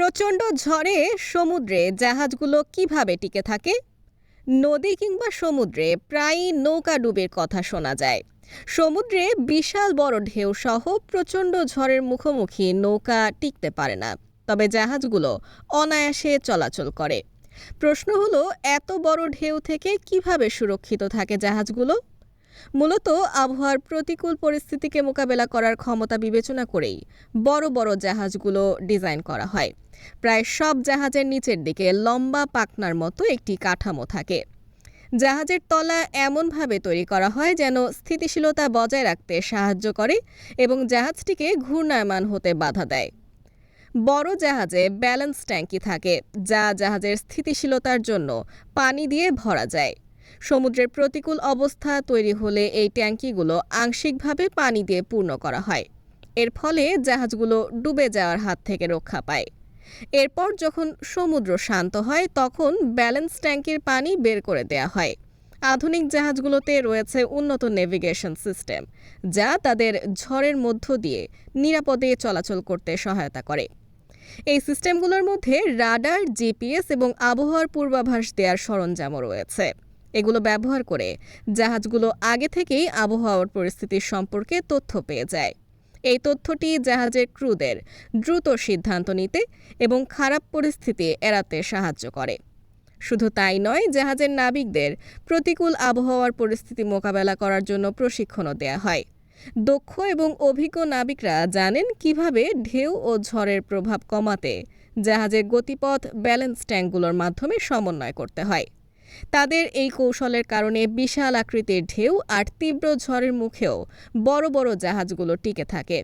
প্রচণ্ড ঝড়ে সমুদ্রে জাহাজগুলো কিভাবে টিকে থাকে? নদী কিংবা সমুদ্রে প্রায়ই নৌকা ডুবের কথা শোনা যায়। সমুদ্রে বিশাল বড় ঢেউ সহ প্রচণ্ড ঝড়ের মুখোমুখি নৌকা টিকতে পারে না, তবে জাহাজগুলো অনায়াসে চলাচল করে। প্রশ্ন হলো, এত বড় ঢেউ থেকে কিভাবে সুরক্ষিত থাকে জাহাজগুলো? মূলত আবহাওয়ার প্রতিকূল পরিস্থিতিকে মোকাবেলা করার ক্ষমতা বিবেচনা করেই বড় বড় জাহাজগুলো ডিজাইন করা হয়। প্রায় সব জাহাজের নিচের দিকে লম্বা পাখনার মতো একটি কাঠামো থাকে। জাহাজের তলা এমনভাবে তৈরি করা হয় যেন স্থিতিশীলতা বজায় রাখতে সাহায্য করে এবং জাহাজটিকে ঘূর্ণায়মান হতে বাধা দেয়। বড় জাহাজে ব্যালেন্স ট্যাঙ্কি থাকে, যা জাহাজের স্থিতিশীলতার জন্য পানি দিয়ে ভরা যায়। সমুদ্রের প্রতিকূল অবস্থা তৈরি হলে এই ট্যাঙ্কিগুলো আংশিকভাবে পানি দিয়ে পূর্ণ করা হয়। এর ফলে জাহাজগুলো ডুবে যাওয়ার হাত থেকে রক্ষা পায়। এরপর যখন সমুদ্র শান্ত হয়, তখন ব্যালেন্স ট্যাঙ্কির পানি বের করে দেওয়া হয়। আধুনিক জাহাজগুলোতে রয়েছে উন্নত নেভিগেশন সিস্টেম, যা তাদের ঝড়ের মধ্য দিয়ে নিরাপদে চলাচল করতে সহায়তা করে। এই সিস্টেমগুলোর মধ্যে রাডার, জিপিএস এবং আবহাওয়ার পূর্বাভাস দেওয়ার সরঞ্জামও রয়েছে। এগুলো ব্যবহার করে জাহাজগুলো আগে থেকেই আবহাওয়ার পরিস্থিতির সম্পর্কে তথ্য পেয়ে যায়। এই তথ্যটি জাহাজের ক্রুদের দ্রুত সিদ্ধান্ত নিতে এবং খারাপ পরিস্থিতি এড়াতে সাহায্য করে। শুধু তাই নয়, জাহাজের নাবিকদের প্রতিকূল আবহাওয়ার পরিস্থিতি মোকাবেলা করার জন্য প্রশিক্ষণও দেওয়া হয়। দক্ষ এবং অভিজ্ঞ নাবিকরা জানেন কিভাবে ঢেউ ও ঝড়ের প্রভাব কমাতে জাহাজের গতিপথ ব্যালেন্স ট্যাঙ্কগুলোর মাধ্যমে সমন্বয় করতে হয়। তাদের এই কৌশলের কারণে বিশাল আকৃতির ঢেউ আর তীব্র ঝড়ের মুখেও বড় বড় জাহাজগুলো টিকে থাকে।